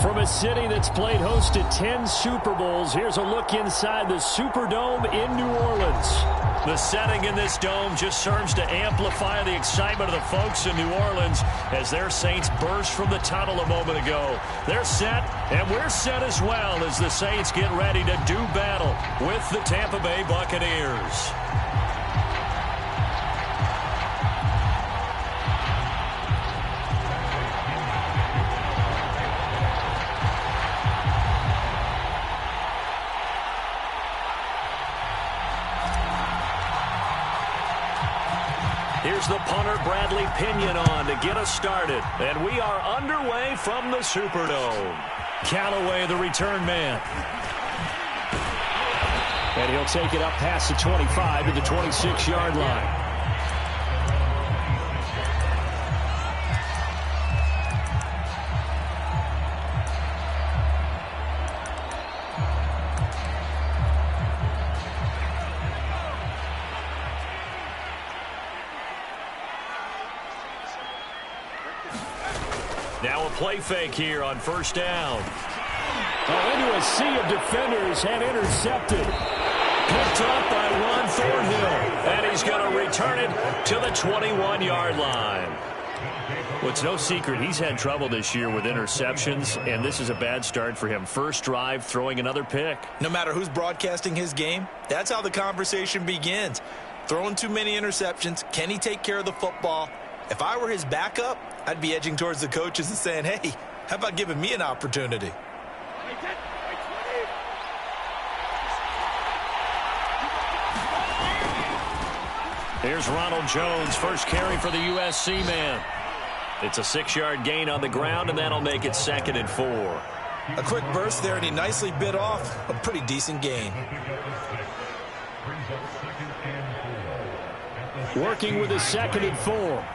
From a city that's played host to 10 Super Bowls, here's a look inside the Superdome in New Orleans. The setting in this dome just serves to amplify the excitement of the folks in New Orleans as their Saints burst from the tunnel a moment ago. They're set, and we're set as well as the Saints get ready to do battle with the Tampa Bay Buccaneers. Here's the punter, Bradley Pinion, on to get us started. And we are underway from the Superdome. Callaway, the return man. And he'll take it up past the 25 to the 26-yard line. Now a play fake here on first down. Oh, into a sea of defenders and intercepted. Picked up by Ron Thornhill. And he's going to return it to the 21-yard line. Well, it's no secret he's had trouble this year with interceptions, and this is a bad start for him. First drive, throwing another pick. No matter who's broadcasting his game, that's how the conversation begins. Throwing too many interceptions. Can he take care of the football? If I were his backup, I'd be edging towards the coaches and saying, hey, how about giving me an opportunity? Here's Ronald Jones, first carry for the USC man. It's a 6-yard gain on the ground, and that'll make it 2nd and 4. A quick burst there, and he nicely bit off a pretty decent gain. Working with his 2nd and 4.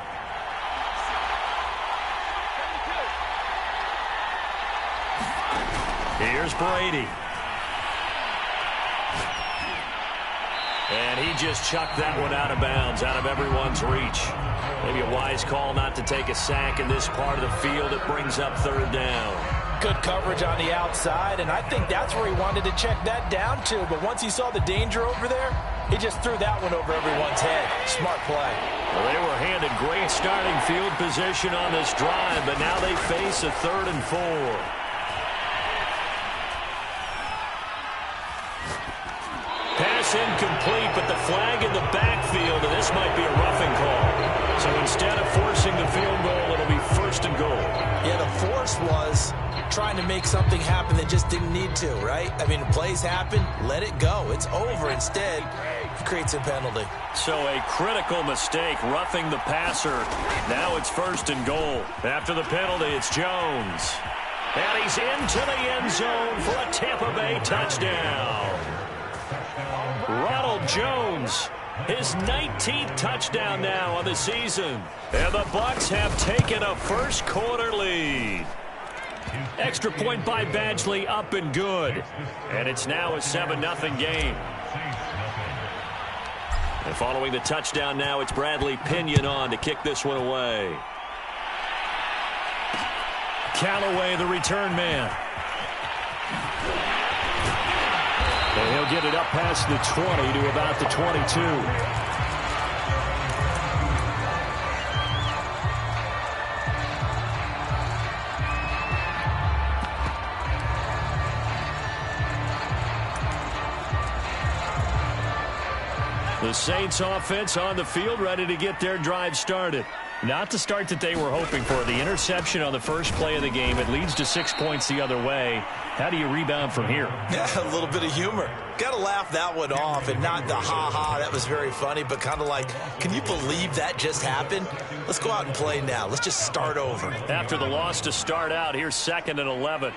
Here's Brady. And he just chucked that one out of bounds, out of everyone's reach. Maybe a wise call not to take a sack in this part of the field. It brings up 3rd down. Good coverage on the outside, and I think that's where he wanted to check that down to. But once he saw the danger over there, he just threw that one over everyone's head. Smart play. Well, they were handed great starting field position on this drive, but now they face a 3rd and 4. Pass incomplete, but the flag in the backfield, and this might be a roughing call. So instead of forcing the field goal, it'll be 1st and goal. Yeah, the force was trying to make something happen that just didn't need to, right? I mean, plays happen, let it go. It's over. Instead, it creates a penalty. So a critical mistake, roughing the passer. Now it's 1st and goal. After the penalty, it's Jones. And he's into the end zone for a Tampa Bay touchdown. Ronald Jones, his 19th touchdown now on the season. And the Bucs have taken a first-quarter lead. Extra point by Badgley, up and good. And it's now a 7-0 game. And following the touchdown now, it's Bradley Pinion on to kick this one away. Callaway, the return man. And he'll get it up past the 20 to about the 22. The Saints offense on the field, ready to get their drive started. Not the start that they were hoping for. The interception on the first play of the game. It leads to 6 points the other way. How do you rebound from here? Yeah, a little bit of humor. Got to laugh that one off, and not the ha-ha, that was very funny, but kind of like, can you believe that just happened? Let's go out and play now. Let's just start over. After the loss to start out, here's 2nd and 11.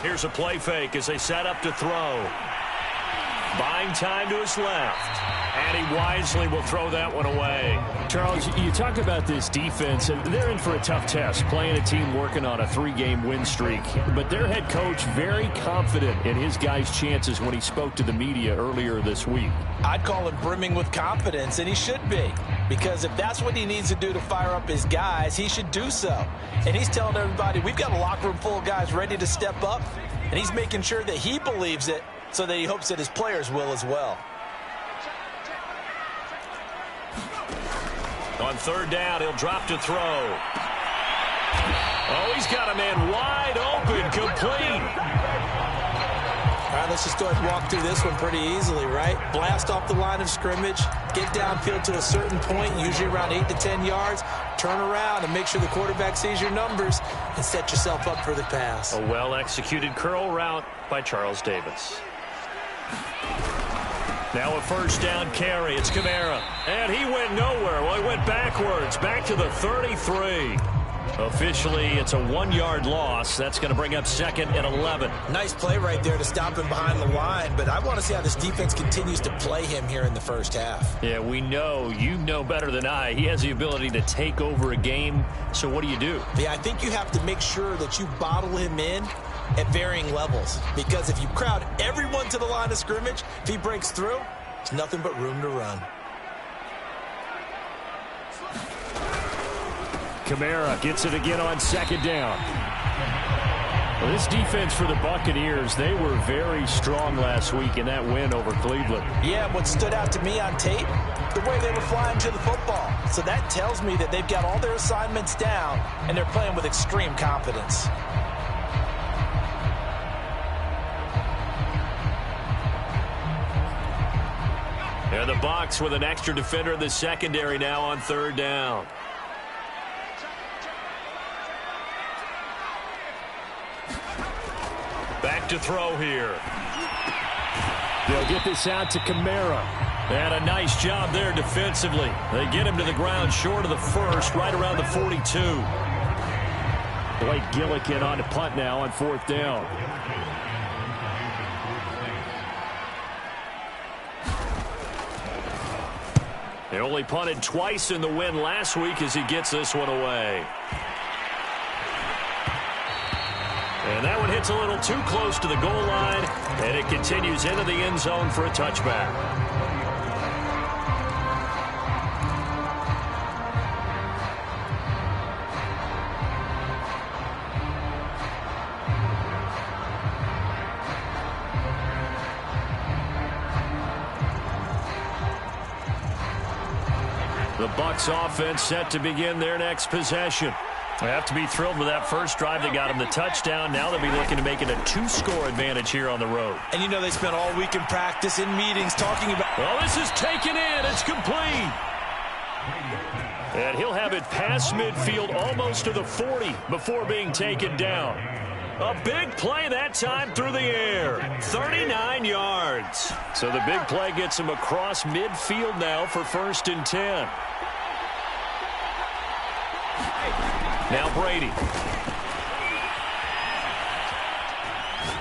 Here's a play fake as they set up to throw. Buying time to his left. And he wisely will throw that one away. Charles, you talk about this defense, and they're in for a tough test, playing a team working on a 3-game win streak. But their head coach very confident in his guys' chances when he spoke to the media earlier this week. I'd call him brimming with confidence, and he should be. Because if that's what he needs to do to fire up his guys, he should do so. And he's telling everybody, we've got a locker room full of guys ready to step up, and he's making sure that he believes it so that he hopes that his players will as well. On third down, he'll drop to throw. Oh, he's got a man wide open, complete. All right, let's just go ahead and walk through this one pretty easily, right? Blast off the line of scrimmage, get downfield to a certain point, usually around 8 to 10 yards, turn around and make sure the quarterback sees your numbers and set yourself up for the pass. A well-executed curl route by Charles Davis. Now a first down carry. It's Kamara. And he went nowhere. Well, he went backwards, back to the 33. Officially, it's a 1-yard loss. That's going to bring up 2nd and 11. Nice play right there to stop him behind the line, but I want to see how this defense continues to play him here in the first half. Yeah, we know, you know better than I, he has the ability to take over a game. So what do you do? Yeah, I think you have to make sure that you bottle him in at varying levels, because if you crowd everyone to the line of scrimmage, if he breaks through, there's nothing but room to run. Kamara gets it again on 2nd down. Well, this defense for the Buccaneers, they were very strong last week in that win over Cleveland. Yeah, what stood out to me on tape, the way they were flying to the football. So that tells me that they've got all their assignments down, and they're playing with extreme confidence. And the Bucs with an extra defender in the secondary now on 3rd down. Back to throw here. They'll get this out to Kamara. And a nice job there defensively. They get him to the ground short of the first, right around the 42. Blake Gillikin on to punt now on 4th down. They only punted twice in the win last week as he gets this one away. And that one hits a little too close to the goal line, and it continues into the end zone for a touchback. The Bucs offense set to begin their next possession. They have to be thrilled with that first drive. They got him the touchdown. Now they'll be looking to make it a 2-score advantage here on the road. And you know they spent all week in practice, in meetings, talking about... Well, this is taken in. It's complete. And he'll have it past midfield almost to the 40 before being taken down. A big play that time through the air. 39 yards. So the big play gets him across midfield now for 1st and 10. Now Brady.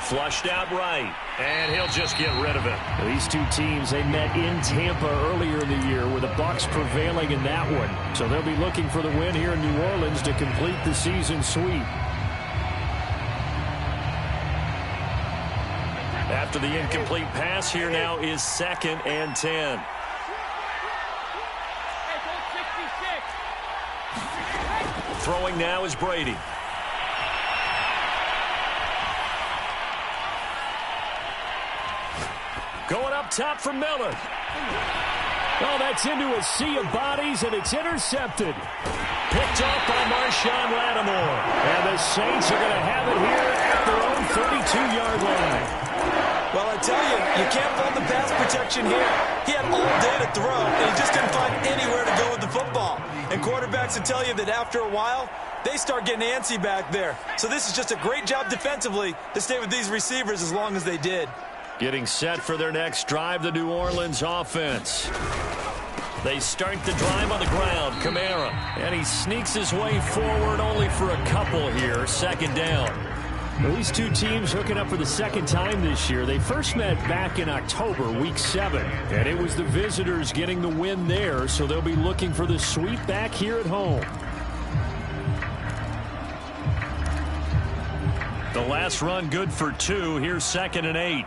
Flushed out right. And he'll just get rid of it. These two teams, they met in Tampa earlier in the year with the Bucs prevailing in that one. So they'll be looking for the win here in New Orleans to complete the season sweep. After the incomplete pass, here now is 2nd and 10. Throwing now is Brady. Going up top for Miller. Oh, that's into a sea of bodies, and it's intercepted. Picked off by Marshawn Lattimore. And the Saints are going to have it here at their own 32-yard line. Well, I tell you, you can't fault the pass protection here. He had all day to throw, and he just couldn't find anywhere to go with the football. And quarterbacks will tell you that after a while, they start getting antsy back there. So this is just a great job defensively to stay with these receivers as long as they did. Getting set for their next drive, the New Orleans offense. They start the drive on the ground. Kamara. And he sneaks his way forward only for a couple here. 2nd down. Well, these two teams hooking up for the 2nd time this year. They first met back in October, week 7. And it was the visitors getting the win there, so they'll be looking for the sweep back here at home. The last run good for 2. Here's 2nd and 8.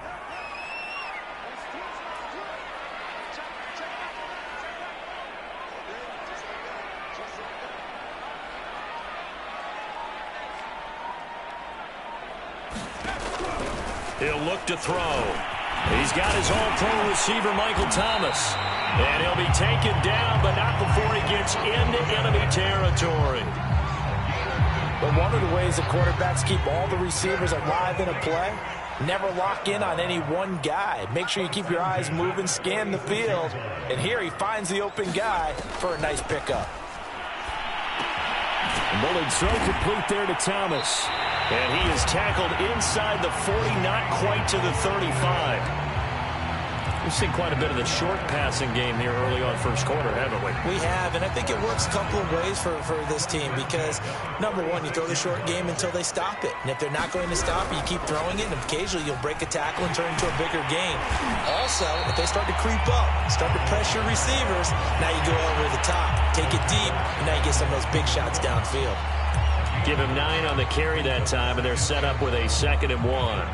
He'll look to throw. He's got his all-pro receiver, Michael Thomas. And he'll be taken down, but not before he gets into enemy territory. But one of the ways that quarterbacks keep all the receivers alive in a play, never lock in on any one guy. Make sure you keep your eyes moving, scan the field. And here he finds the open guy for a nice pickup. Bullet throw complete there to Thomas. And he is tackled inside the 40, not quite to the 35. We've seen quite a bit of the short passing game here early on first quarter, haven't we? We have, and I think it works a couple of ways for this team because, number one, you throw the short game until they stop it. And if they're not going to stop it, you keep throwing it, and occasionally you'll break a tackle and turn into a bigger game. Also, if they start to creep up, start to pressure receivers, now you go over the top, take it deep, and now you get some of those big shots downfield. Give him 9 on the carry that time, and they're set up with a 2nd and 1.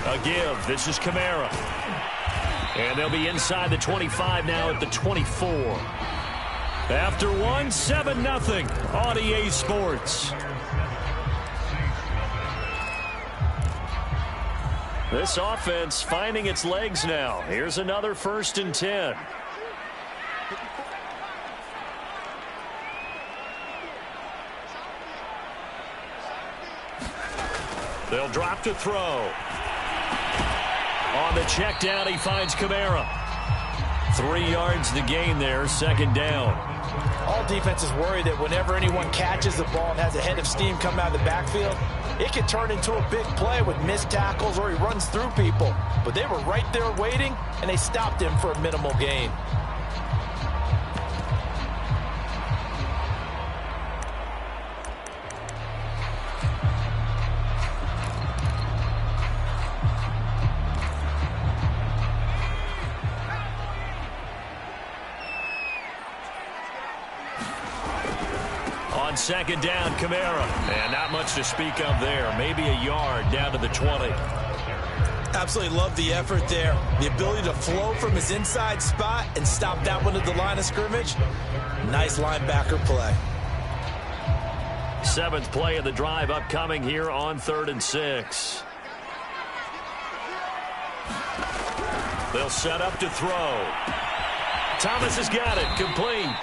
A give. This is Kamara. And they'll be inside the 25 now at the 24. After one, 7-0 on EA Sports. This offense finding its legs now. Here's another 1st and 10. They'll drop to throw. On the check down, he finds Kamara. 3 yards the gain there, 2nd down. All defenses worry that whenever anyone catches the ball and has a head of steam come out of the backfield, it can turn into a big play with missed tackles or he runs through people. But they were right there waiting, and they stopped him for a minimal gain. On 2nd down, Kamara. And not much to speak of there. Maybe a yard down to the 20. Absolutely love the effort there. The ability to flow from his inside spot and stop that one at the line of scrimmage. Nice linebacker play. 7th play of the drive upcoming here on 3rd and 6. They'll set up to throw. Thomas has got it. Complete.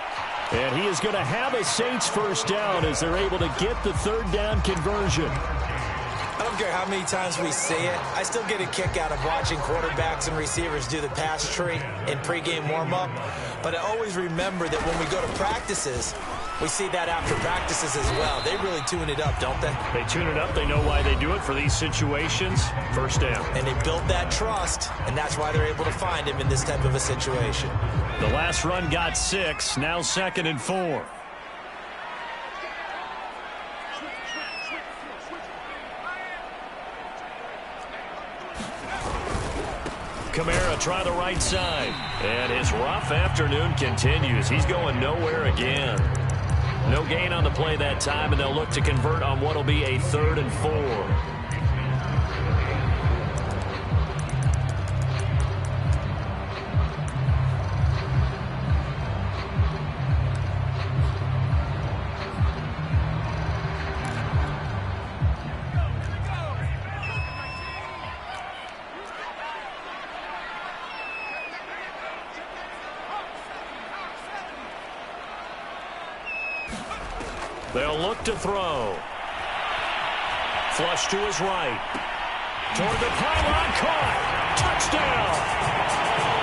And he is going to have a Saints 1st down as they're able to get the 3rd down conversion. I don't care how many times we say it. I still get a kick out of watching quarterbacks and receivers do the pass tree in pregame warm-up. But I always remember that when we go to practices, we see that after practices as well. They really tune it up, don't they? They tune it up. They know why they do it for these situations. 1st down. And they build that trust, and that's why they're able to find him in this type of a situation. The last run got 6. Now 2nd and 4. Kamara try the right side. And his rough afternoon continues. He's going nowhere again. No gain on the play that time, and they'll look to convert on what will be a 3rd and 4. They'll look to throw. Flush to his right. Toward the pylon, caught. Touchdown.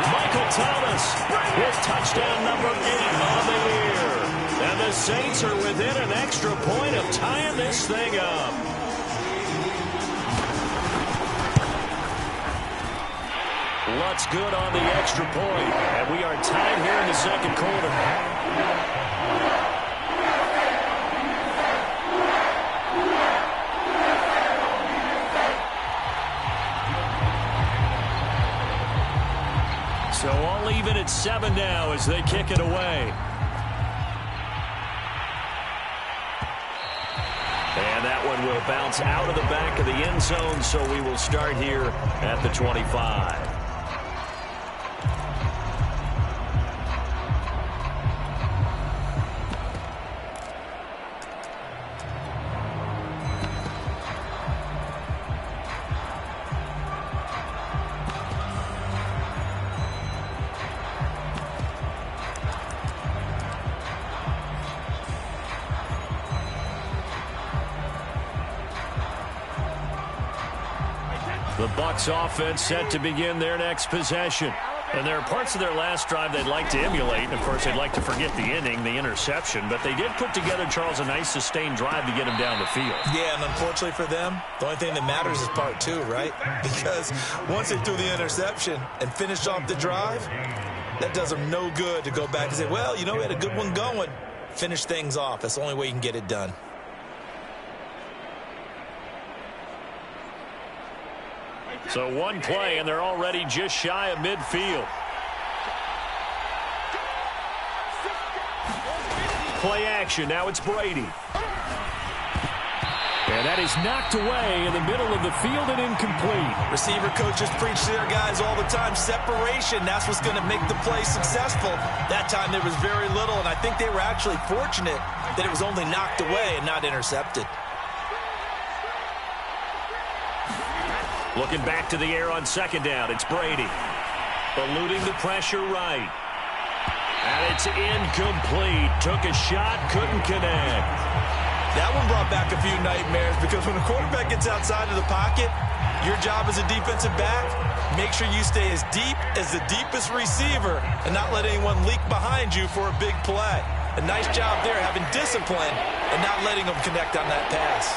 Michael Thomas with touchdown number 8 on the year. And the Saints are within an extra point of tying this thing up. Lutz good on the extra point. And we are tied here in the 2nd quarter. So all even at 7 now as they kick it away. And that one will bounce out of the back of the end zone, so we will start here at the 25. The Bucs offense set to begin their next possession. And there are parts of their last drive they'd like to emulate. And, of course, they'd like to forget the inning, the interception. But they did put together, Charles, a nice sustained drive to get him down the field. Yeah, and unfortunately for them, the only thing that matters is part two, right? Because once they threw the interception and finished off the drive, that does them no good to go back and say, well, you know, we had a good one going. Finish things off. That's the only way you can get it done. So one play, and they're already just shy of midfield. Play action. Now it's Brady. And that is knocked away in the middle of the field and incomplete. Receiver coaches preach to their guys all the time. Separation, that's what's going to make the play successful. That time there was very little, and I think they were actually fortunate that it was only knocked away and not intercepted. Looking back to the air on second down, it's Brady. Eluding the pressure right. And it's incomplete. Took a shot, couldn't connect. That one brought back a few nightmares because when a quarterback gets outside of the pocket, your job as a defensive back, make sure you stay as deep as the deepest receiver and not let anyone leak behind you for a big play. A nice job there having discipline and not letting them connect on that pass.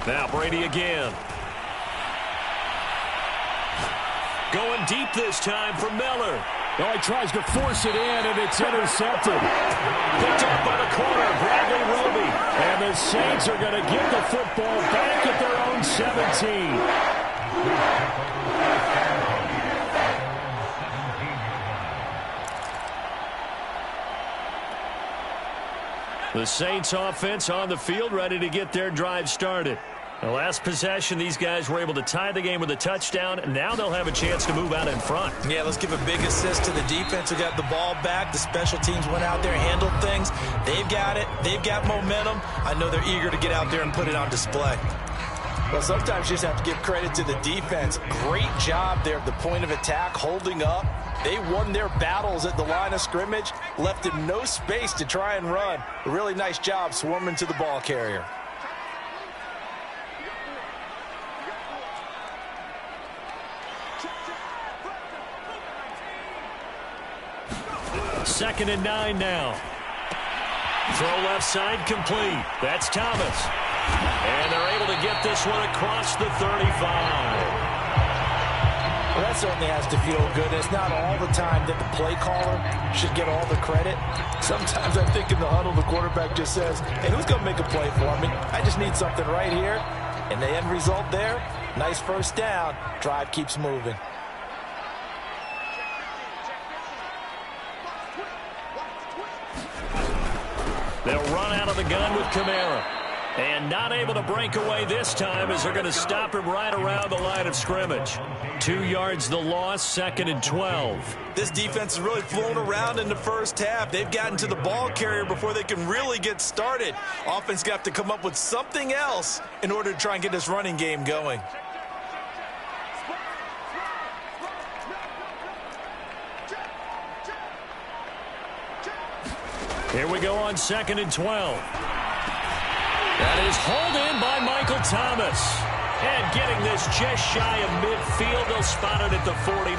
Now Brady again. Going deep this time for Miller. Oh, he tries to force it in, and it's intercepted. Picked up by the corner, Bradley Roby. And the Saints are going to get the football back at their own 17. The Saints offense on the field, ready to get their drive started. The last possession, these guys were able to tie the game with a touchdown, and now they'll have a chance to move out in front. Yeah, let's give a big assist to the defense who got the ball back. The special teams went out there, handled things. They've got it. They've got momentum. I know they're eager to get out there and put it on display. Well, sometimes you just have to give credit to the defense. Great job there at the point of attack, holding up. They won their battles at the line of scrimmage, left him no space to try and run. A really nice job swarming to the ball carrier. Second and 9 now. Throw left side complete. That's Thomas. And they're able to get this one across the 35. Well, that certainly has to feel good. It's not all the time that the play caller should get all the credit. Sometimes I think in the huddle, the quarterback just says, hey, who's going to make a play for me? I just need something right here. And the end result there, nice first down. Drive keeps moving. They'll run out of the gun with Kamara. And not able to break away this time as they're going to stop him right around the line of scrimmage. 2 yards the loss, second and 12. This defense is really flown around in the first half. They've gotten to the ball carrier before they can really get started. Offense got to come up with something else in order to try and get this running game going. Here we go on second and 12. That is hauled in by Michael Thomas. And getting this just shy of midfield, they'll spot it at the 49.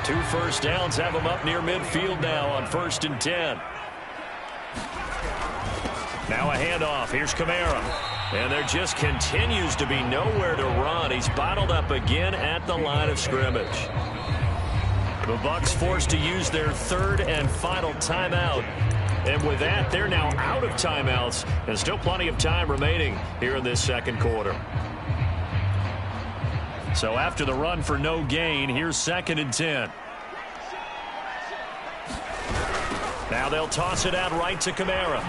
Two first downs have them up near midfield now on 1st and 10. Now a handoff. Here's Kamara. And there just continues to be nowhere to run. He's bottled up again at the line of scrimmage. The Bucs forced to use their third and final timeout. And with that, they're now out of timeouts. And still plenty of time remaining here in this second quarter. So after the run for no gain, here's 2nd and 10. Now they'll toss it out right to Kamara.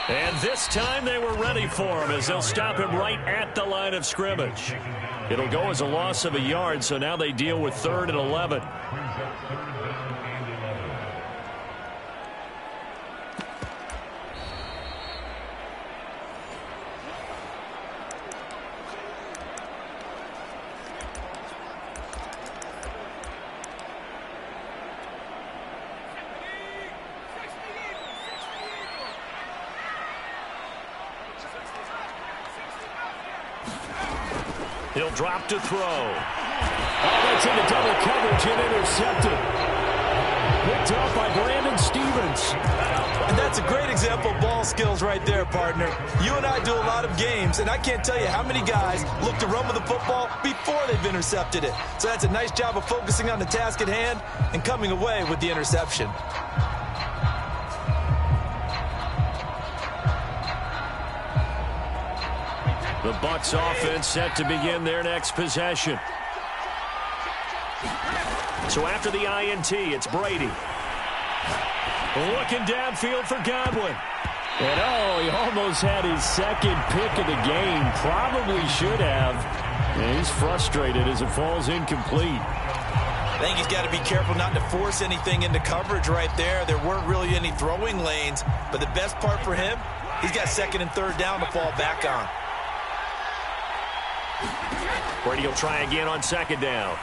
And this time they were ready for him as they'll stop him right at the line of scrimmage. It'll go as a loss of a yard, so now they deal with 3rd and 11. He'll drop to throw. Oh, that's into double coverage and intercepted. Picked up by Brandon Stevens. And that's a great example of ball skills right there, partner. You and I do a lot of games, and I can't tell you how many guys look to run with the football before they've intercepted it. So that's a nice job of focusing on the task at hand and coming away with the interception. The Bucs offense set to begin their next possession. So after the INT, it's Brady. Looking downfield for Godwin. And oh, he almost had his second pick of the game. Probably should have. And he's frustrated as it falls incomplete. I think he's got to be careful not to force anything into coverage right there. There weren't really any throwing lanes. But the best part for him, he's got 2nd and 3rd down to fall back on. Brady will try again on 2nd down.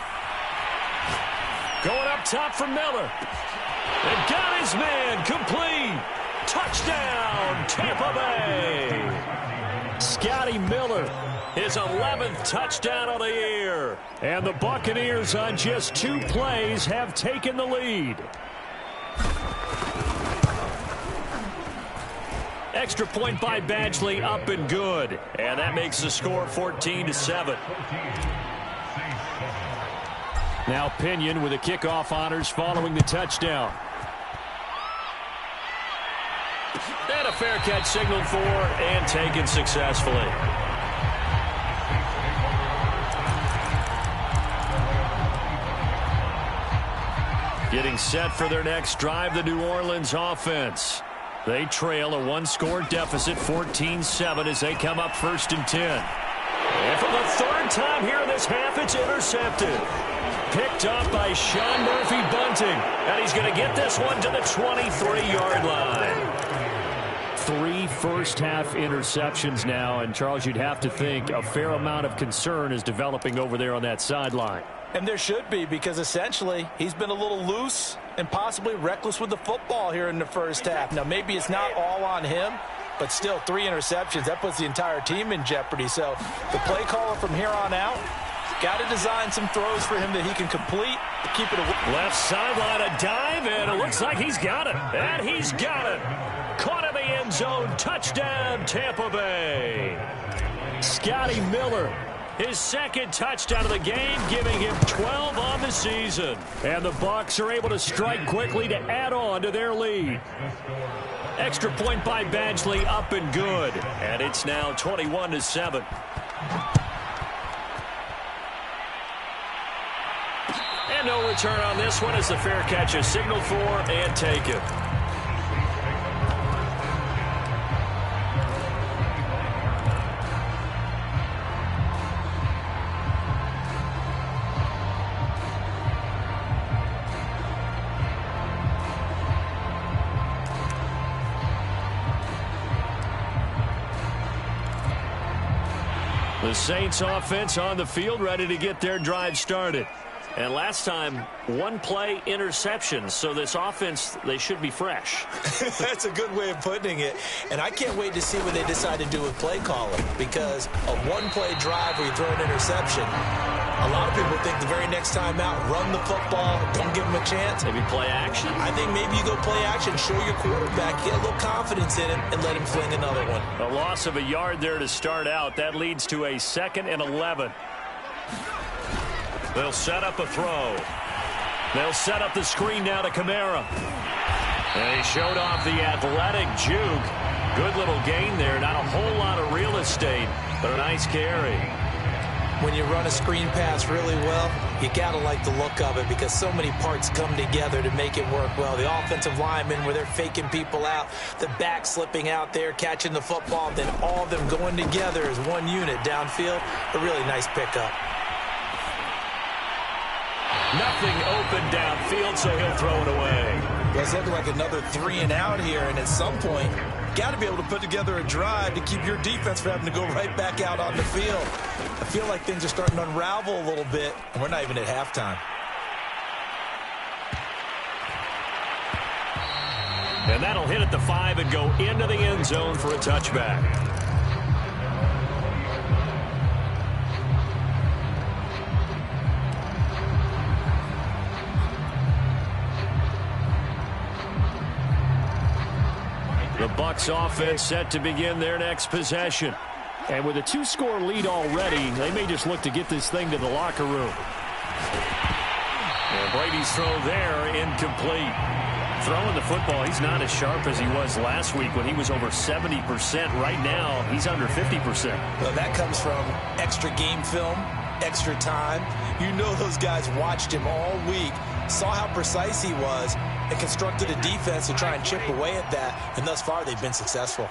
Going up top for Miller. And got his man complete. Touchdown, Tampa Bay. Scotty Miller. His 11th touchdown of the year. And the Buccaneers on just 2 plays have taken the lead. Extra point by Badgley, up and good. And that makes the score 14-7. Now Pinion with the kickoff honors following the touchdown. And a fair catch signaled for and taken successfully. Getting set for their next drive, the New Orleans offense. They trail a 1-score deficit, 14-7, as they come up 1st and 10. And for the 3rd time here in this half, it's intercepted. Picked up by Sean Murphy-Bunting. And he's going to get this one to the 23-yard line. 3 first-half interceptions now. And, Charles, you'd have to think a fair amount of concern is developing over there on that sideline. And there should be, because essentially he's been a little loose and possibly reckless with the football here in the first half. Now, maybe it's not all on him, but still 3 interceptions. That puts the entire team in jeopardy. So the play caller from here on out got to design some throws for him that he can complete to keep it away. Left sideline, a dive, and it looks like he's got it. And he's got it. Caught in the end zone. Touchdown, Tampa Bay. Scotty Miller. His 2nd touchdown of the game, giving him 12 on the season. And the Bucs are able to strike quickly to add on to their lead. Extra point by Badgley, up and good. And it's now 21-7. And no return on this one as the fair catch is signaled for and taken. The Saints offense on the field, ready to get their drive started. And last time, 1-play interception. So this offense, they should be fresh. That's a good way of putting it. And I can't wait to see what they decide to do with play calling, because a 1-play drive where you throw an interception, a lot of people think the very next time out, run the football, don't give them a chance. Maybe play action? I think maybe you go play action, show your quarterback, get a little confidence in him, and let him fling another one. A loss of a yard there to start out. That leads to a 2nd and 11. They'll set up a throw. They'll set up the screen now to Kamara. And he showed off the athletic juke. Good little gain there. Not a whole lot of real estate, but a nice carry. When you run a screen pass really well, you gotta like the look of it because so many parts come together to make it work well. The offensive linemen, where they're faking people out, the back slipping out there, catching the football, then all of them going together as one unit downfield. A really nice pickup. Nothing open downfield, so he'll throw it away. It's looking like another 3 and out here, and at some point, got to be able to put together a drive to keep your defense from having to go right back out on the field. I feel like things are starting to unravel a little bit, and we're not even at halftime. And that'll hit at the 5 and go into the end zone for a touchback. The Bucs offense set to begin their next possession. And with a 2-score lead already, they may just look to get this thing to the locker room. And Brady's throw there, incomplete. Throwing the football, he's not as sharp as he was last week when he was over 70%. Right now, he's under 50%. Well, that comes from extra game film, extra time. You know those guys watched him all week, saw how precise he was, and constructed a defense to try and chip away at that, and thus far they've been successful.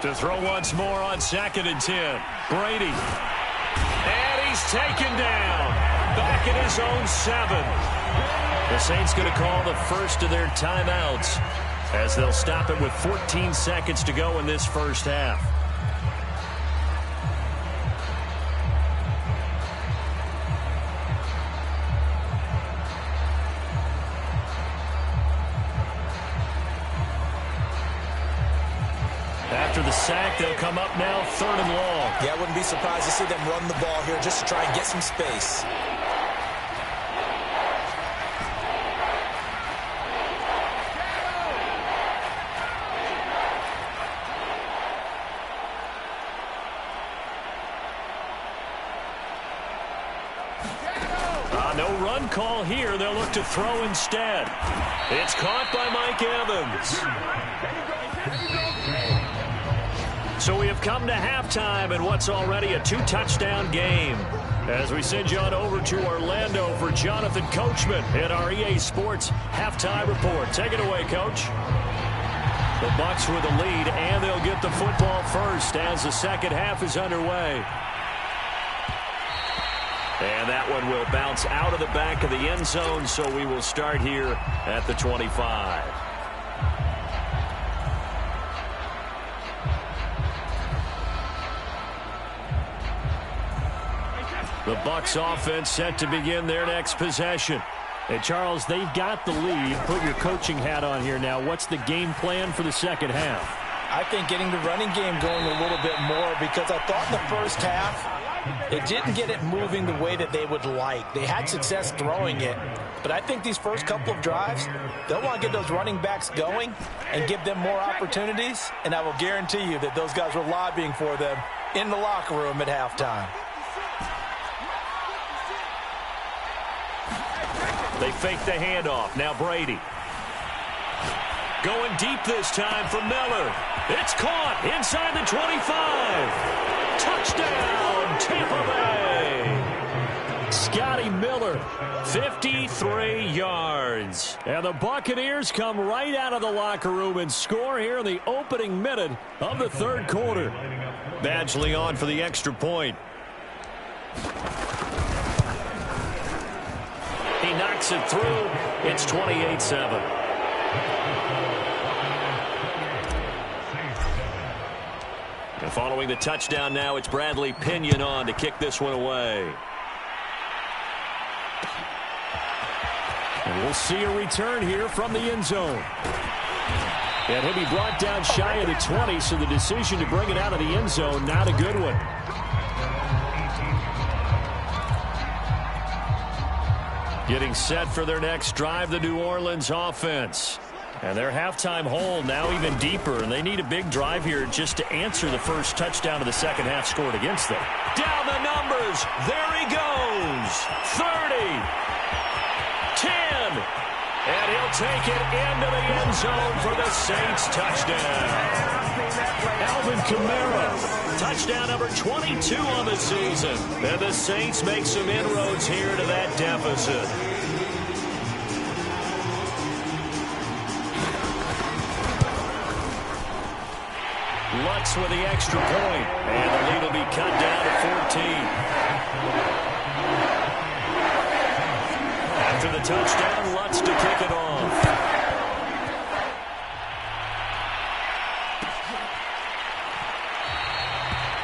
To throw once more on 2nd and 10. Brady. And he's taken down. Back at his own 7. The Saints going to call the first of their timeouts as they'll stop it with 14 seconds to go in this first half. After the sack, they'll come up now 3rd and long. Yeah, I wouldn't be surprised to see them run the ball here just to try and get some space. No run call here. They'll look to throw instead. It's caught by Mike Evans. So we have come to halftime in what's already a 2-touchdown game. As we send you on over to Orlando for Jonathan Coachman at our EA Sports Halftime Report. Take it away, Coach. The Bucs with the lead, and they'll get the football first as the second half is underway. And that one will bounce out of the back of the end zone, so we will start here at the 25. The Bucs offense set to begin their next possession. Hey, Charles, they've got the lead. Put your coaching hat on here now. What's the game plan for the second half? I think getting the running game going a little bit more, because I thought in the first half they didn't get it moving the way that they would like. They had success throwing it, but I think these first couple of drives, they'll want to get those running backs going and give them more opportunities, and I will guarantee you that those guys were lobbying for them in the locker room at halftime. They fake the handoff. Now Brady. Going deep this time for Miller. It's caught inside the 25. Touchdown, Tampa Bay. Scotty Miller, 53 yards. And the Buccaneers come right out of the locker room and score here in the opening minute of the third quarter. Badgley on for the extra point. He knocks it through. It's 28-7. And following the touchdown now, it's Bradley Pinion on to kick this one away. And we'll see a return here from the end zone. And he'll be brought down shy of the 20, so the decision to bring it out of the end zone, not a good one. Getting set for their next drive, the New Orleans offense. And their halftime hole now even deeper, and they need a big drive here just to answer the first touchdown of the second half scored against them. Down the numbers. There he goes. 30. 10. And he'll take it into the end zone for the Saints touchdown. Alvin Kamara, touchdown number 22 on the season. And the Saints make some inroads here to that deficit. Lutz with the extra point. And the lead will be cut down to 14. After the touchdown, Lutz to kick it off.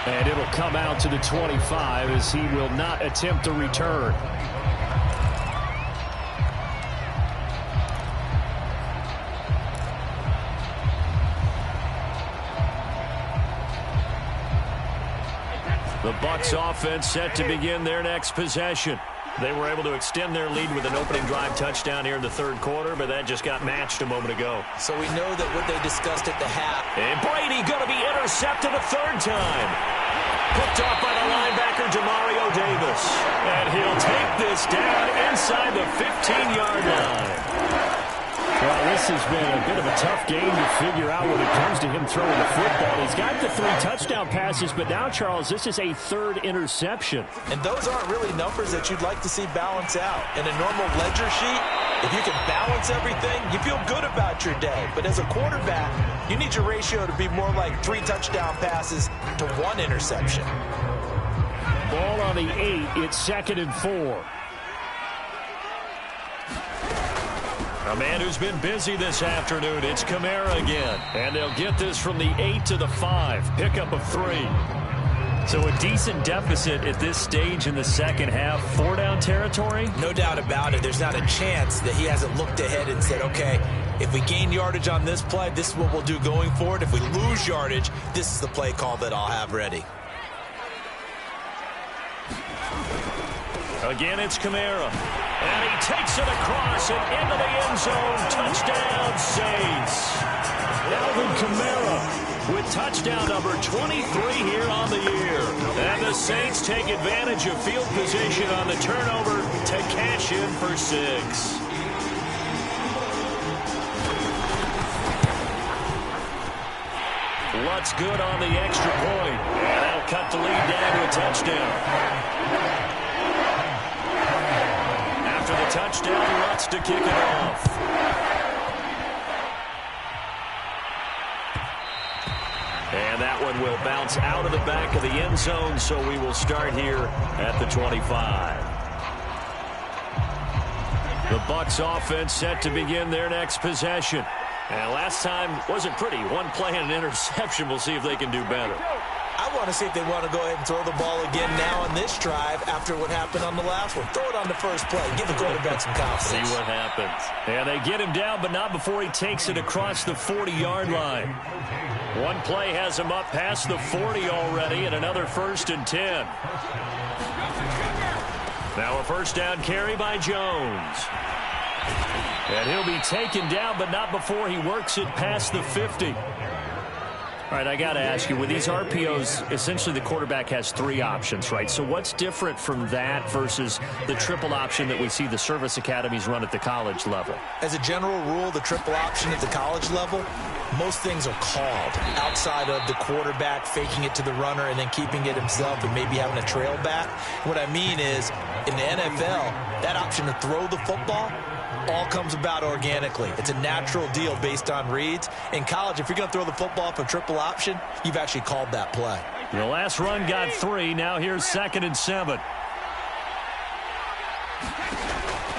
And it'll come out to the 25 as he will not attempt a return. The Bucs offense set to begin their next possession. They were able to extend their lead with an opening drive touchdown here in the third quarter, but that just got matched a moment ago. So we know that what they discussed at the half. And Brady going to be intercepted a third time. Picked off by the linebacker, Demario Davis. And he'll take this down inside the 15-yard line. Well, this has been a bit of a tough game to figure out when it comes to him throwing the football. He's got the 3 touchdown passes, but now, Charles, this is a third interception. And those aren't really numbers that you'd like to see balance out. In a normal ledger sheet, if you can balance everything, you feel good about your day. But as a quarterback, you need your ratio to be more like 3 touchdown passes to 1 interception. Ball on the 8. It's 2nd and 4. A man who's been busy this afternoon, it's Kamara again. And they'll get this from the 8 to the 5. Pickup of 3. So a decent deficit at this stage in the second half. 4-down territory? No doubt about it. There's not a chance that he hasn't looked ahead and said, okay, if we gain yardage on this play, this is what we'll do going forward. If we lose yardage, this is the play call that I'll have ready. Again, it's Kamara. And he takes it across and into the end zone. Touchdown, Saints. Alvin Kamara with touchdown number 23 here on the year. And the Saints take advantage of field position on the turnover to cash in for 6. Lutz good on the extra point. And that'll cut the lead down to a touchdown. After the touchdown, Lutz to kick it off. And that one will bounce out of the back of the end zone, so we will start here at the 25. The Bucs offense set to begin their next possession. And last time wasn't pretty. 1 play and an interception. We'll see if they can do better. I want to see if they want to go ahead and throw the ball again now on this drive after what happened on the last one. Throw it on the first play. Give the quarterback some confidence. See what happens. And they get him down, but not before he takes it across the 40-yard line. 1 play has him up past the 40 already, and another 1st and 10. Now a 1st down carry by Jones. And he'll be taken down, but not before he works it past the 50. All right, I got to ask you, with these RPOs, essentially the quarterback has 3 options, right? So what's different from that versus the triple option that we see the service academies run at the college level? As a general rule, the triple option at the college level, most things are called outside of the quarterback faking it to the runner and then keeping it himself and maybe having a trail back. What I mean is, in the NFL, that option to throw the football all comes about organically. It's a natural deal based on reads. In college, if you're going to throw the football for triple option, you've actually called that play. The last run got 3. Now here's 2nd and 7.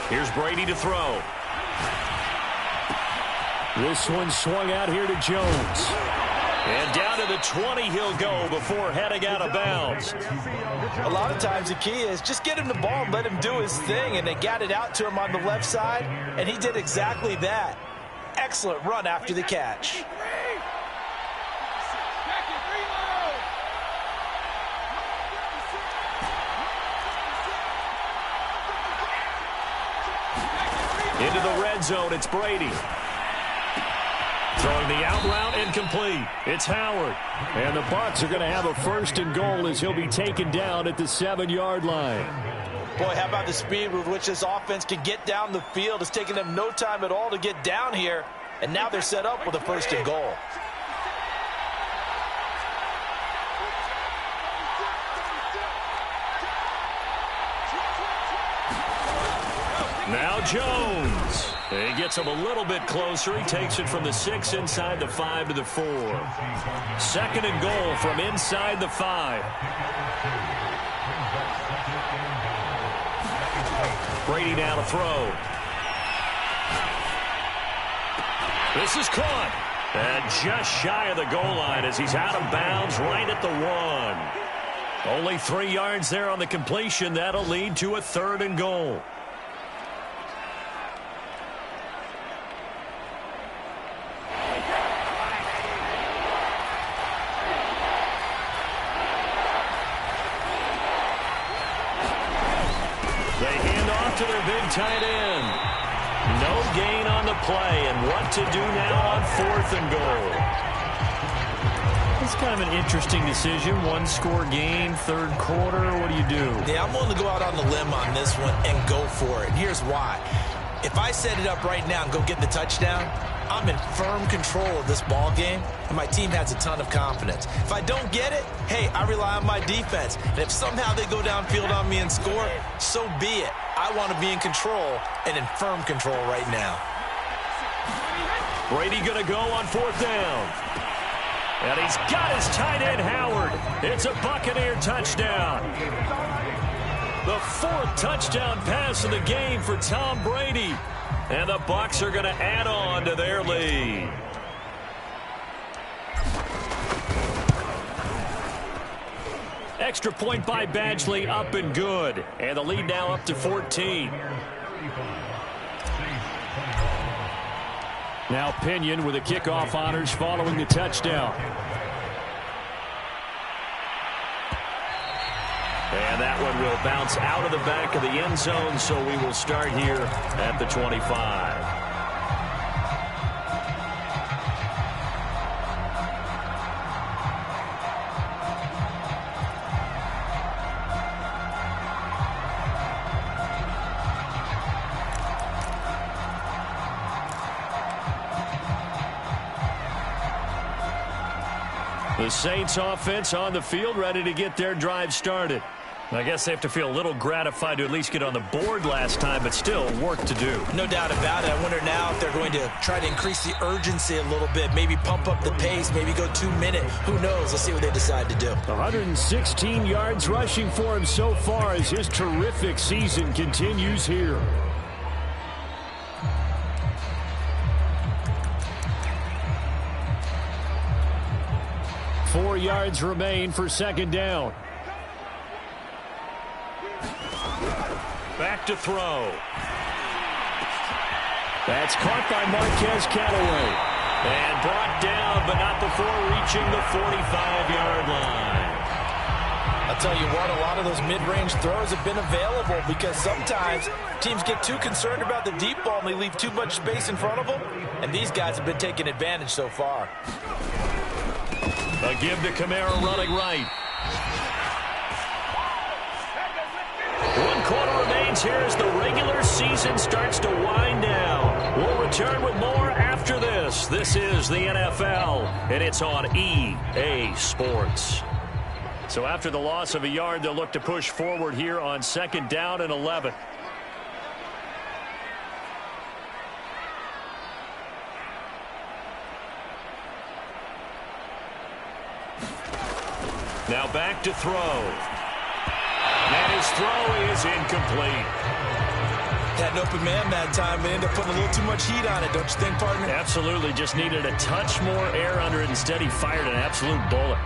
Here's Brady to throw. This one swung out here to Jones. And down to the 20 he'll go before heading out of bounds. A lot of times the key is just get him the ball and let him do his thing, and they got it out to him on the left side, and he did exactly that. Excellent run after the catch. Into the red zone, it's Brady. Throwing the out route incomplete. It's Howard. And the Bucs are going to have a 1st and goal as he'll be taken down at the 7-yard line. Boy, how about the speed with which this offense can get down the field? It's taken them no time at all to get down here, and now they're set up with a 1st and goal. Now Jones. He gets him a little bit closer. He takes it from the 6 inside the 5 to the 4. 2nd and goal from inside the 5. Brady now to throw. This is caught. And just shy of the goal line as he's out of bounds right at the 1. Only 3 yards there on the completion. That'll lead to a 3rd and goal. To their big tight end. No gain on the play, and what to do now on 4th and goal. It's kind of an interesting decision. 1-score game, 3rd quarter. What do you do? Yeah, I'm willing to go out on the limb on this one and go for it. And here's why. If I set it up right now and go get the touchdown, I'm in firm control of this ball game, and my team has a ton of confidence. If I don't get it, hey, I rely on my defense. And if somehow they go downfield on me and score, so be it. I want to be in control and in firm control right now. Brady going to go on 4th down. And he's got his tight end, Howard. It's a Buccaneer touchdown. The 4th touchdown pass of the game for Tom Brady. And the Bucs are going to add on to their lead. Extra point by Badgley, up and good. And the lead now up to 14. Now Pinion with the kickoff honors following the touchdown. And that one will bounce out of the back of the end zone, so we will start here at the 25. The Saints offense on the field, ready to get their drive started. I guess they have to feel a little gratified to at least get on the board last time, but still work to do. No doubt about it. I wonder now if they're going to try to increase the urgency a little bit, maybe pump up the pace, maybe go 2-minute. Who knows? Let's see what they decide to do. 116 yards rushing for him so far as his terrific season continues here. Four yards remain for 2nd down. Back to throw. That's caught by Marquez Callaway. And brought down, but not before reaching the 45-yard line. I'll tell you what, a lot of those mid-range throws have been available because sometimes teams get too concerned about the deep ball and they leave too much space in front of them. And these guys have been taking advantage so far. A give to Kamara running right. 1 quarter remains here as the regular season starts to wind down. We'll return with more after this. This is the NFL, and it's on EA Sports. So after the loss of a yard, they'll look to push forward here on 2nd down and 11. Now back to throw. And his throw is incomplete. Had an open man that time. They ended up putting a little too much heat on it, don't you think, partner? Absolutely. Just needed a touch more air under it. Instead, he fired an absolute bullet.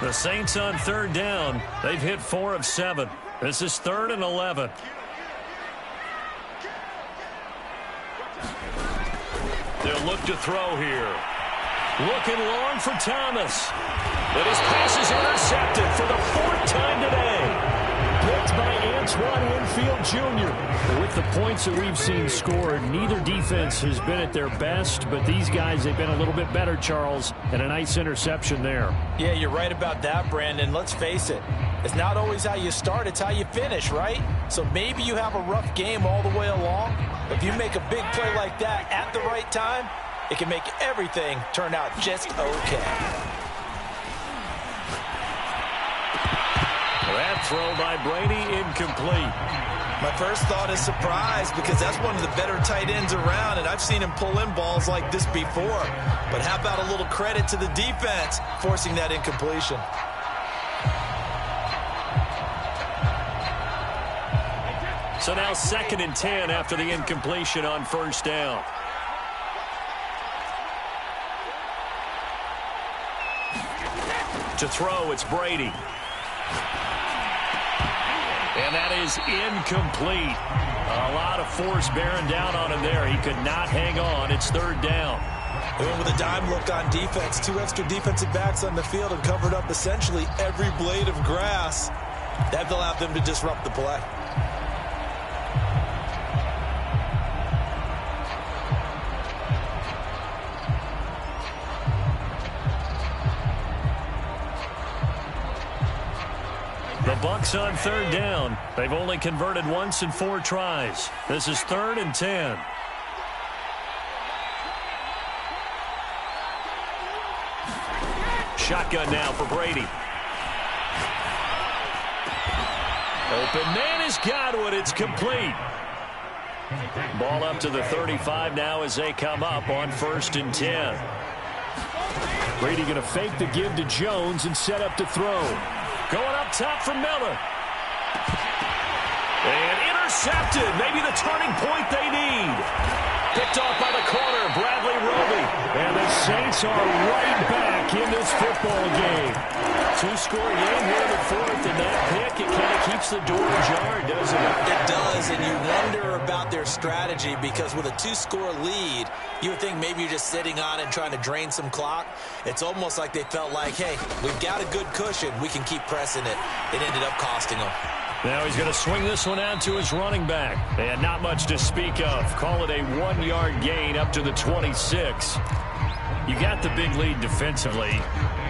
The Saints on 3rd down. They've hit 4 of 7. This is 3rd and 11. They'll look to throw here. Looking long for Thomas. But his pass is intercepted for the 4th time today. Picked by Antoine Winfield Jr. With the point points that we've seen scored, neither defense has been at their best, but these guys, they've been a little bit better, Charles, and a nice interception there. Yeah, you're right about that, Brandon. Let's face it. It's not always how you start, it's how you finish, right? So maybe you have a rough game all the way along, but if you make a big play like that at the right time, it can make everything turn out just okay. That throw by Brady, incomplete. My first thought is surprise because that's one of the better tight ends around, and I've seen him pull in balls like this before. But how about a little credit to the defense forcing that incompletion? So now 2nd and 10 after the incompletion on first down. To throw, it's Brady. And that is incomplete. A lot of force bearing down on him there. He could not hang on. It's 3rd down. They went with a dime look on defense. 2 extra defensive backs on the field and covered up essentially every blade of grass. That allowed them to disrupt the play. The Bucs on 3rd down. They've only converted once in 4 tries. This is 3rd and 10. Shotgun now for Brady. Open man has got it. It's complete. Ball up to the 35 now as they come up on 1st and 10. Brady going to fake the give to Jones and set up to throw. Going up top for Miller. And intercepted. Maybe the turning point they need. Picked off by the corner, Bradley Roby. And the Saints are right back in this football game. 2-score game here in the 4th, and that pick, it kind of keeps the door ajar, doesn't it? It does, and you wonder about their strategy because with a 2-score lead, you would think maybe you're just sitting on it and trying to drain some clock. It's almost like they felt like, hey, we've got a good cushion. We can keep pressing it. It ended up costing them. Now he's going to swing this one out to his running back. And not much to speak of. Call it a 1-yard gain up to the 26. You got the big lead defensively.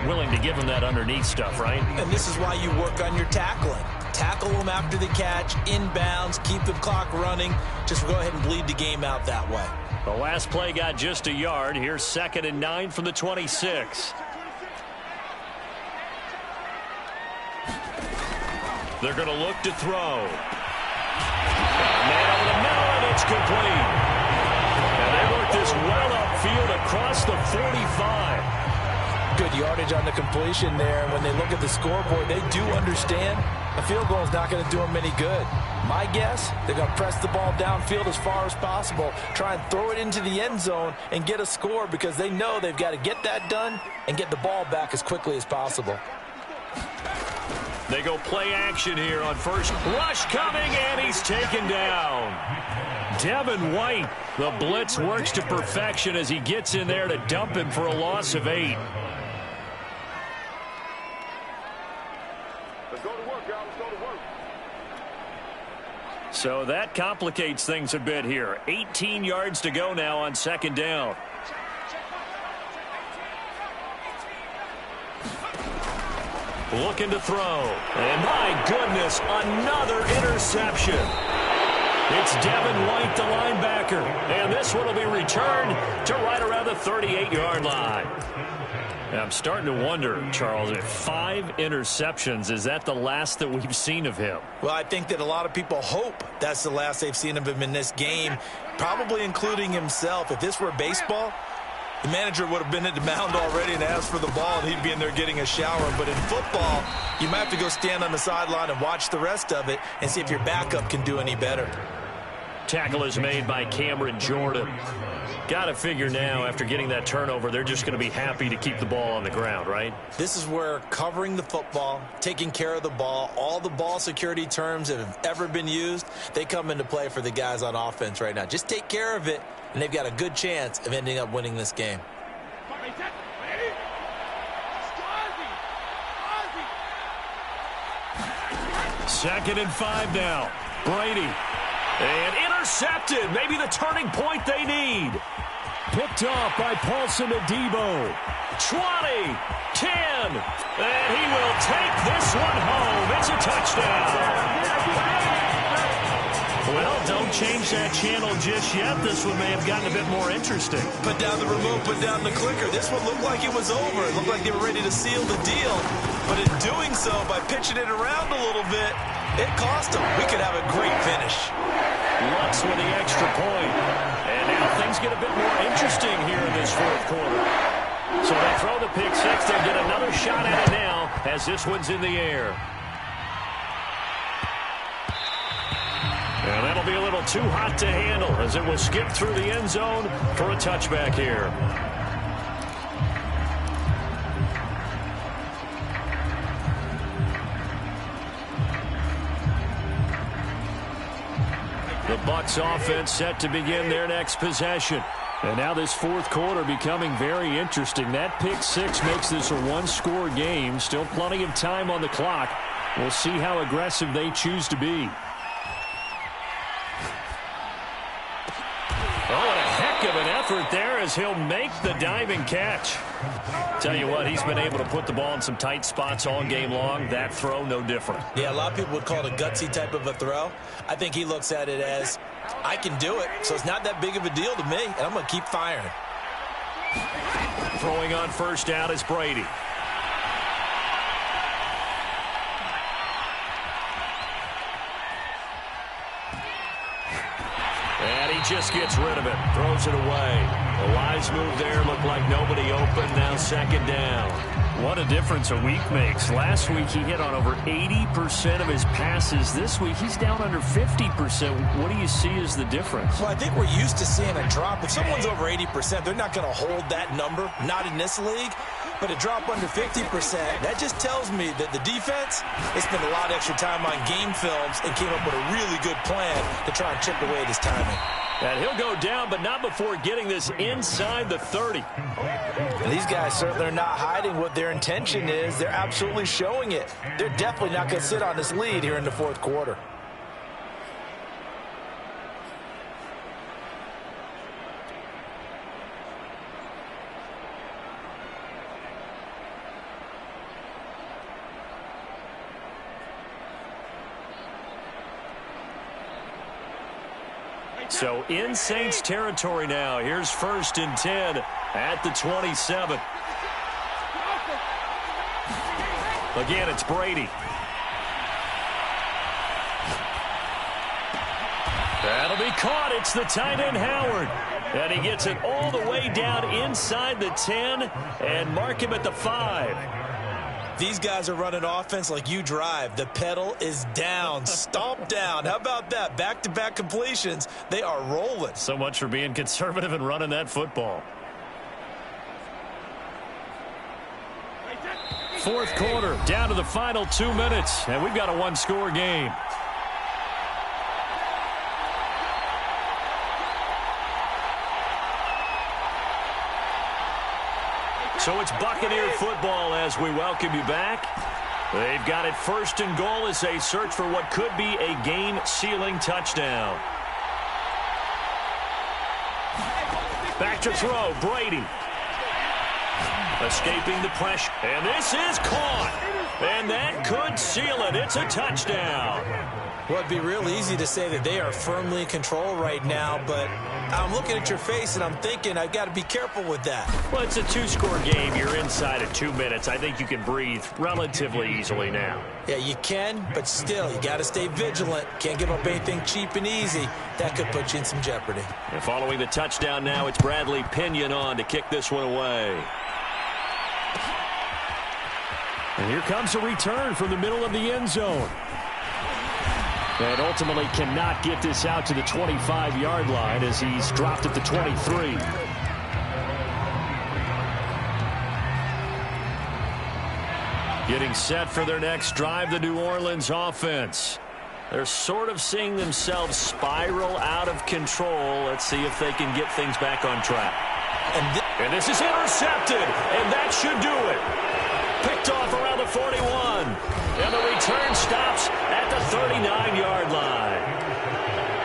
Willing to give him that underneath stuff, right? And this is why you work on your tackling. Tackle them after the catch, inbounds, keep the clock running. Just go ahead and bleed the game out that way. The last play got just a yard. Here's 2nd and 9 from the 26. They're going to look to throw. Man over the middle, and it's complete. And they work this well upfield across the 45. Good yardage on the completion there. And when they look at the scoreboard, they do understand a field goal is not going to do them any good. My guess, they're going to press the ball downfield as far as possible, try and throw it into the end zone and get a score because they know they've got to get that done and get the ball back as quickly as possible. They go play action here on first. Rush coming, and he's taken down. Devin White, the blitz works to perfection as he gets in there to dump him for a loss of 8. Let's go to work, y'all. Let's go to work. So that complicates things a bit here. 18 yards to go now on 2nd down. Looking to throw. And my goodness, another interception. It's Devin White, the linebacker. And this one will be returned to right around the 38-yard line. Now, I'm starting to wonder, Charles, if 5 interceptions, is that the last that we've seen of him? Well, I think that a lot of people hope that's the last they've seen of him in this game, probably including himself. If this were baseball, the manager would have been at the mound already and asked for the ball, and he'd be in there getting a shower. But in football, you might have to go stand on the sideline and watch the rest of it and see if your backup can do any better. Tackle is made by Cameron Jordan. Got to figure now, after getting that turnover, they're just going to be happy to keep the ball on the ground, right? This is where covering the football, taking care of the ball, all the ball security terms that have ever been used, they come into play for the guys on offense right now. Just take care of it, and they've got a good chance of ending up winning this game. Second and 5 now. Brady. And intercepted. Maybe the turning point they need. Picked off by Paulson Adebo. 20, 10, and he will take this one home. It's a touchdown. Well, don't change that channel just yet. This one may have gotten a bit more interesting. Put down the remote, put down the clicker. This one looked like it was over. It looked like they were ready to seal the deal. But in doing so, by pitching it around a little bit, it cost them. We could have a great finish. Lutz with the extra point. And now things get a bit more interesting here in this fourth quarter. So they throw the pick six. They get another shot at it now as this one's in the air. And that'll be a little too hot to handle as it will skip through the end zone for a touchback here. The Bucs offense set to begin their next possession. And now this fourth quarter becoming very interesting. That pick six makes this a one-score game. Still plenty of time on the clock. We'll see how aggressive they choose to be. Oh, and a heck of an effort there as he'll make the diving catch. Tell you what, he's been able to put the ball in some tight spots all game long. That throw, no different. Yeah, a lot of people would call it a gutsy type of a throw. I think he looks at it as, I can do it, so it's not that big of a deal to me, and I'm going to keep firing. Throwing on first down is Brady. And he just gets rid of it. Throws it away. A wise move there. Looked like nobody open. Now second down. What a difference a week makes. Last week he hit on over 80% of his passes. This week he's down under 50%. What do you see as the difference? Well, I think we're used to seeing a drop. If someone's over 80%, they're not going to hold that number. Not in this league. But a drop under 50%, that just tells me that the defense, they spent a lot of extra time on game films and came up with a really good plan to try and chip away at his timing. And he'll go down, but not before getting this inside the 30. And these guys certainly are not hiding what their intention is. They're absolutely showing it. They're definitely not going to sit on this lead here in the fourth quarter. So in Saints territory now. Here's 1st and 10 at the 27. Again, it's Brady. That'll be caught. It's the tight end Howard. And he gets it all the way down inside the 10 and mark him at the 5. These guys are running offense like you drive. The pedal is down, stomp down. How about that? Back-to-back completions. They are rolling. So much for being conservative and running that football. Fourth quarter, down to the final 2 minutes, and we've got a one-score game. So it's Buccaneer football as we welcome you back. They've got it 1st and goal as they search for what could be a game-sealing touchdown. Back to throw, Brady. Escaping the pressure, and this is caught. And that could seal it. It's a touchdown. Well, it'd be real easy to say that they are firmly in control right now, but I'm looking at your face and I'm thinking I've got to be careful with that. Well, it's a two-score game. You're inside of 2 minutes. I think you can breathe relatively easily now. Yeah, you can, but still, you got to stay vigilant. Can't give up anything cheap and easy. That could put you in some jeopardy. And following the touchdown now, it's Bradley Pinion on to kick this one away. And here comes a return from the middle of the end zone. And ultimately cannot get this out to the 25-yard line as he's dropped at the 23. Getting set for their next drive, the New Orleans offense. They're sort of seeing themselves spiral out of control. Let's see if they can get things back on track. And this is intercepted, and that should do it. Picked off around the 41. And the return stops at the 39-yard line.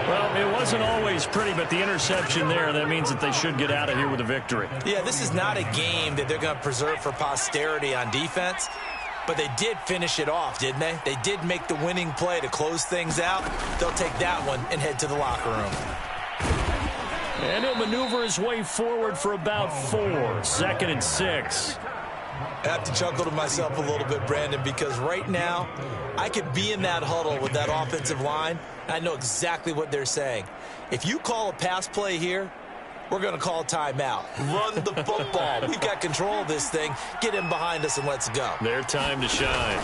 Well, wasn't always pretty, but the interception there, that means that they should get out of here with a victory. Yeah, this is not a game that they're going to preserve for posterity on defense, but they did finish it off, didn't they? They did make the winning play to close things out. They'll take that one and head to the locker room. And he'll maneuver his way forward for about 4. 2nd and 6. I have to chuckle to myself a little bit, Brandon, because right now I could be in that huddle with that offensive line. I know exactly what they're saying. If you call a pass play here, we're going to call timeout. Run the football. We've got control of this thing. Get in behind us and let's go. Their time to shine.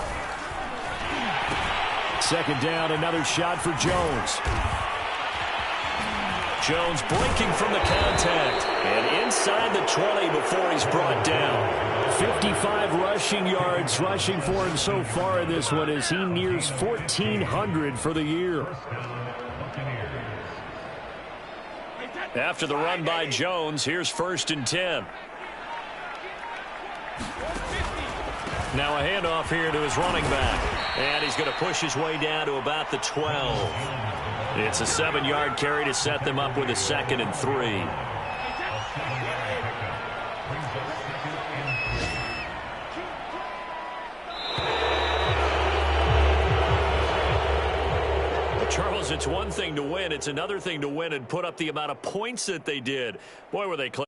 2nd down, another shot for Jones. Jones breaking from the contact. And inside the 20 before he's brought down. 55 rushing yards rushing for him so far in this one as he nears 1,400 for the year. After the run by Jones, here's 1st and 10. Now a handoff here to his running back. And he's going to push his way down to about the 12. It's a 7-yard carry to set them up with a 2nd and 3. Charles, it's one thing to win. It's another thing to win and put up the amount of points that they did. Boy, were they close.